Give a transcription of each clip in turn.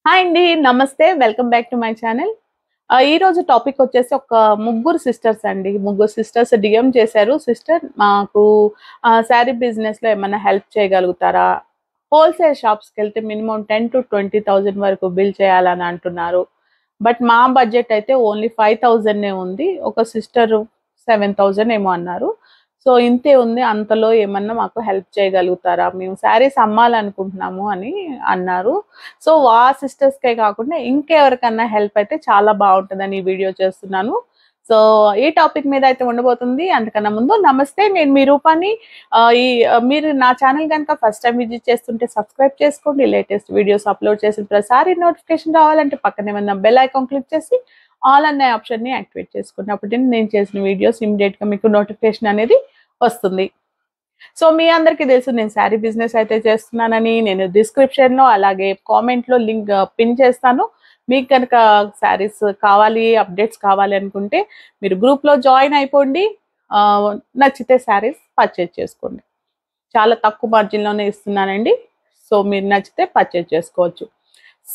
Hi అండి, నమస్తే. Welcome back to my channel. ఈ రోజు టాపిక్ వచ్చేసి ఒక ముగ్గురు సిస్టర్స్ అండి. ముగ్గురు సిస్టర్స్ డిఎం చేశారు. సిస్టర్, మాకు శారీ బిజినెస్ లో ఏమైనా హెల్ప్ చేయగలుగుతారా? హోల్సేల్ షాప్స్కి వెళ్తే మినిమం 10,000 to 20,000 వరకు బిల్ చేయాలని అంటున్నారు. బట్ మా బడ్జెట్ అయితే ఓన్లీ 5,000 ఉంది. ఒక సిస్టర్ 7,000 ఏమో అన్నారు. సో ఇంతే ఉంది, అంతలో ఏమన్నా మాకు హెల్ప్ చేయగలుగుతారా? మేము శారీస్ అమ్మాలనుకుంటున్నాము అని అన్నారు. సో ఆ సిస్టర్స్కే కాకుండా ఇంకెవరికన్నా హెల్ప్ అయితే చాలా బాగుంటుందని ఈ వీడియో చేస్తున్నాను. సో ఈ టాపిక్ మీద అయితే ఉండబోతుంది. అంతకన్నా ముందు నమస్తే, నేను మీ రూపాన్ని. మీరు నా ఛానల్ కనుక ఫస్ట్ టైం విజిట్ చేస్తుంటే సబ్స్క్రైబ్ చేసుకోండి. లేటెస్ట్ వీడియోస్ అప్లోడ్ చేసిన ప్రతిసారి నోటిఫికేషన్ రావాలంటే పక్కనే ఉన్న బెల్ ఐకాన్ క్లిక్ చేసి ఆల్ అనే ఆప్షన్ని యాక్టివేట్ చేసుకోండి. అప్పుడు నేను చేసిన వీడియోస్ ఇమీడియట్గా మీకు నోటిఫికేషన్ అనేది వస్తుంది. సో మీ అందరికీ తెలుసు నేను శారీ బిజినెస్ అయితే చేస్తున్నానని. నేను డిస్క్రిప్షన్లో అలాగే కామెంట్లో లింక్ పిన్ చేస్తాను. మీకు కనుక శారీస్ కావాలి, అప్డేట్స్ కావాలి అనుకుంటే మీరు గ్రూప్లో జాయిన్ అయిపోండి. నచ్చితే శారీస్ పర్చేజ్ చేసుకోండి. చాలా తక్కువ మార్జిన్లోనే ఇస్తున్నానండి. సో మీరు నచ్చితే పర్చేజ్ చేసుకోవచ్చు.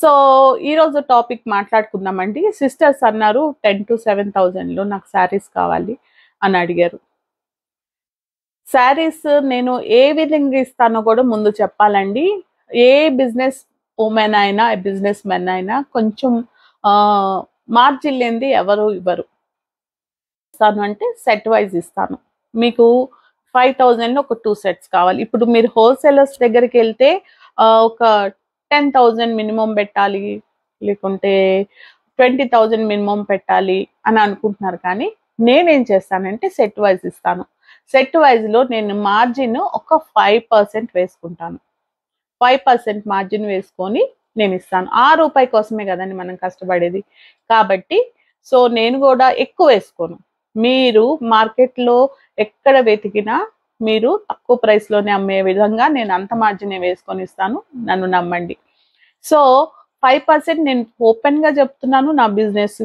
సో ఈరోజు టాపిక్ మాట్లాడుకుందామండి. సిస్టర్స్ అన్నారు 10,000 to 7,000 నాకు శారీస్ కావాలి అని అడిగారు. శారీస్ నేను ఏ విధంగా ఇస్తానో కూడా ముందు చెప్పాలండి. ఏ బిజినెస్ ఉమెన్ అయినా, బిజినెస్ మెన్ అయినా కొంచెం మార్జిన్ లేనిది ఎవరు ఇవ్వరు. ఇస్తాను అంటే సెట్ వైజ్ ఇస్తాను. మీకు 5,000 ఒక 2 sets కావాలి. ఇప్పుడు మీరు హోల్సేలర్స్ దగ్గరికి వెళ్తే ఒక 10,000 మినిమం పెట్టాలి, లేకుంటే 20,000 మినిమం పెట్టాలి అని అనుకుంటున్నారు. కానీ నేనేం చేస్తానంటే సెట్ వైజ్ ఇస్తాను. సెట్ వైజ్లో నేను మార్జిన్ ఒక 5% వేసుకుంటాను. 5% మార్జిన్ వేసుకొని నేను ఇస్తాను. ఆ రూపాయి కోసమే కదండి మనం కష్టపడేది. కాబట్టి సో నేను కూడా ఎక్కువ వేసుకోను. మీరు మార్కెట్లో ఎక్కడ వెతికినా మీరు తక్కువ ప్రైస్లోనే అమ్మే విధంగా నేను అంత మార్జినే వేసుకొని ఇస్తాను. నన్ను నమ్మండి. సో 5% నేను ఓపెన్గా చెప్తున్నాను. నా బిజినెస్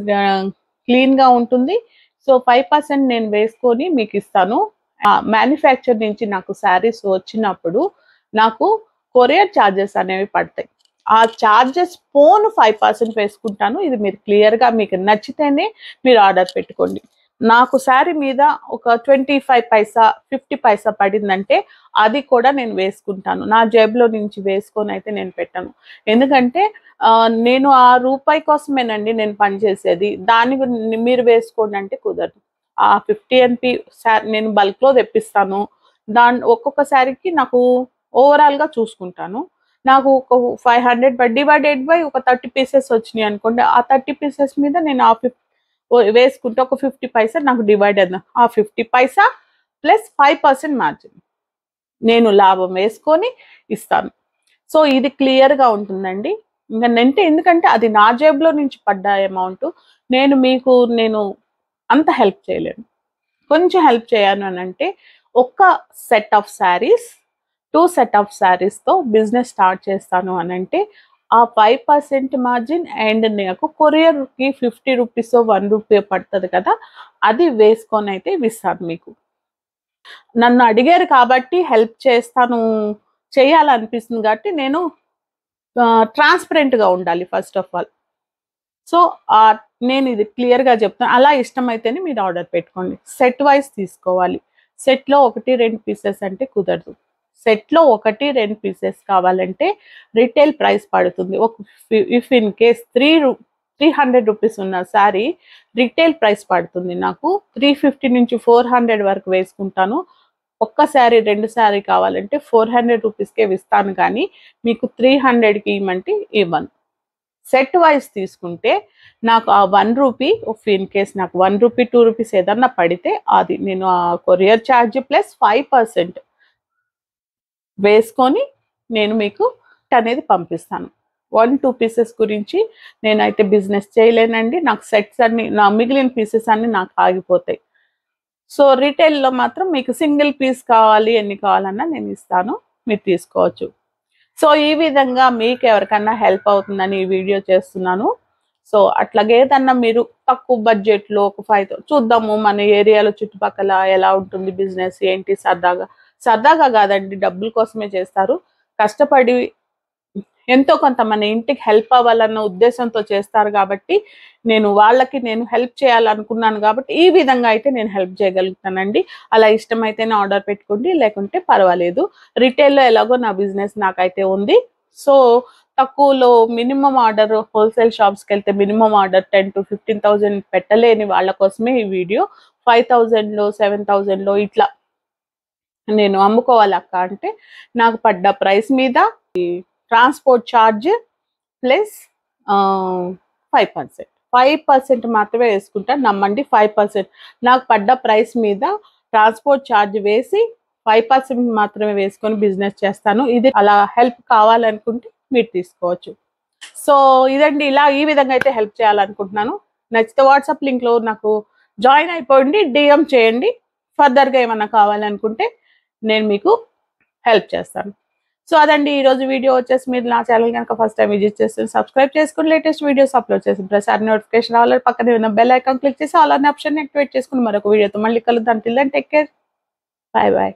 క్లీన్గా ఉంటుంది. సో 5% నేను వేసుకొని మీకు ఇస్తాను. మ్యానుఫ్యాక్చర్ నుంచి నాకు శారీస్ వచ్చినప్పుడు నాకు కొరియర్ ఛార్జెస్ అనేవి పడతాయి. ఆ ఛార్జెస్ పోను 5% వేసుకుంటాను. ఇది మీరు క్లియర్గా మీకు నచ్చితేనే మీరు ఆర్డర్ పెట్టుకోండి. నాకు శారీ మీద ఒక 25 పైసా 50 పైసా పడిందంటే అది కూడా నేను వేసుకుంటాను. నా జేబులో నుంచి వేసుకొని అయితే నేను పెట్టను. ఎందుకంటే నేను ఆ రూపాయి కోసమేనండి నేను పనిచేసేది. దాన్ని మీరు వేసుకోండి అంటే కుదరదు. ఆ 50 NP నేను బల్క్లో తెప్పిస్తాను. ఒక్కొక్క శారీకి నాకు ఓవరాల్గా చూసుకుంటాను. నాకు ఒక 500 డివైడెడ్ బై ఒక 30 పీసెస్ వచ్చినాయి అనుకోండి. ఆ 30 పీసెస్ మీద నేను వేసుకుంటే ఒక 50 పైసా నాకు డివైడ్ అయింది. ఆ 50 పైసా ప్లస్ 5% మార్జిన్ నేను లాభం వేసుకొని ఇస్తాను. సో ఇది క్లియర్గా ఉంటుందండి. ఎందుకంటే అది నా జేబులో నుంచి పడ్డ అమౌంట్. నేను అంత హెల్ప్ చేయలేను. కొంచెం హెల్ప్ చేయను అని అంటే ఒక set of saris 2 set of శారీస్తో బిజినెస్ స్టార్ట్ చేస్తాను అని అంటే ఆ 5% మార్జిన్ అండ్ నాకు కొరియర్కి 50 రూపీస్ 1 రూపీ పడుతుంది కదా, అది వేసుకొని అయితే ఇస్తాను మీకు. నన్ను అడిగారు కాబట్టి హెల్ప్ చేయాలనిపిస్తుంది కాబట్టి నేను ట్రాన్స్పరెంట్గా ఉండాలి ఫస్ట్ ఆఫ్ ఆల్. సో నేను ఇది క్లియర్గా చెప్తాను. అలా ఇష్టమైతేనే మీరు ఆర్డర్ పెట్టుకోండి. సెట్ వైజ్ తీసుకోవాలి. సెట్లో 1-2 పీసెస్ అంటే కుదరదు. సెట్లో 1-2 పీసెస్ కావాలంటే రిటైల్ ప్రైస్ పడుతుంది. ఇఫ్ ఇన్ కేస్ 300 రూపీస్ ఉన్న శారీ రిటైల్ ప్రైస్ పడుతుంది నాకు 350 నుంచి 400 వరకు వేసుకుంటాను. ఒక్క శారీ 2 శారీ కావాలంటే 400 రూపీస్కే ఇస్తాను. కానీ మీకు 300కి ఇవ్వమంటే ఇవ్వను. సెట్ వైజ్ తీసుకుంటే నాకు ఆ 1 రూపీ ఇన్ కేస్ నాకు 1 రూపీ 2 రూపీస్ ఏదన్నా పడితే అది నేను ఆ కొరియర్ ఛార్జ్ ప్లస్ 5% వేసుకొని నేను మీకు అనేది పంపిస్తాను. 1-2 పీసెస్ గురించి నేనైతే బిజినెస్ చేయలేనండి. నాకు సెట్స్ అన్ని, నా మిగిలిన పీసెస్ అన్ని నాకు ఆగిపోతాయి. సో రీటైల్లో మాత్రం మీకు సింగిల్ పీస్ కావాలి, ఎన్ని కావాలన్నా నేను ఇస్తాను, మీరు తీసుకోవచ్చు. సో ఈ విధంగా మీకు ఎవరికన్నా హెల్ప్ అవుతుందని ఈ వీడియో చేస్తున్నాను. సో అట్లాగే ఏదన్నా మీరు తక్కువ బడ్జెట్లో ఒక 5,000 చూద్దాము, మన ఏరియాలో చుట్టుపక్కల ఎలా ఉంటుంది బిజినెస్ ఏంటి, సరదాగా కాదండి, డబ్బుల కోసమే చేస్తారు. కష్టపడి ఎంతో కొంత మన ఇంటికి హెల్ప్ అవ్వాలన్న ఉద్దేశంతో చేస్తారు కాబట్టి వాళ్ళకి నేను హెల్ప్ చేయాలనుకున్నాను కాబట్టి ఈ విధంగా అయితే నేను హెల్ప్ చేయగలుగుతానండి. అలా ఇష్టమైతేనే ఆర్డర్ పెట్టుకోండి, లేకుంటే పర్వాలేదు. రిటైల్లో ఎలాగో నా బిజినెస్ నాకైతే ఉంది. సో తక్కువలో మినిమం ఆర్డర్ హోల్సేల్ షాప్స్కి వెళ్తే మినిమం ఆర్డర్ 10,000 to 15,000 పెట్టలేని వాళ్ళ కోసమే ఈ వీడియో. 5,000లో 7,000లో ఇట్లా నేను అమ్ముకోవాలి అక్క అంటే నాకు పడ్డ ప్రైస్ మీద ట్రాన్స్పోర్ట్ ఛార్జ్ ప్లస్ 5% మాత్రమే వేసుకుంటాను. నమ్మండి, 5% నాకు పడ్డ ప్రైస్ మీద ట్రాన్స్పోర్ట్ ఛార్జ్ వేసి 5% మాత్రమే వేసుకొని బిజినెస్ చేస్తాను. ఇది అలా హెల్ప్ కావాలనుకుంటే మీరు తీసుకోవచ్చు. సో ఇదండి, ఈ విధంగా అయితే హెల్ప్ చేయాలనుకుంటున్నాను. నచ్చితే వాట్సాప్ లింక్లో నాకు జాయిన్ అయిపోండి, డిఎం చేయండి. ఫర్దర్గా ఏమన్నా కావాలనుకుంటే నేను మీకు హెల్ప్ చేస్తాను. సో అదండి ఈరోజు వీడియో వచ్చేసి. మీరు నా ఛానల్ కనుక ఫస్ట్ టైం విజిట్ చేస్తే సబ్స్క్రైబ్ చేసుకుని లేటెస్ట్ వీడియోస్ అప్లోడ్ చేసి ప్రసాద్ నోటిఫికేషన్ రావాలి. పక్కనే ఉన్న బెల్ ఐకాన్ క్లిక్ చేసి ఆల్ అనే ఆప్షన్ యాక్టివేట్ చేసుకుని మరొక వీడియోతో మళ్ళీ కలుద్దాం. Till then take care, bye bye.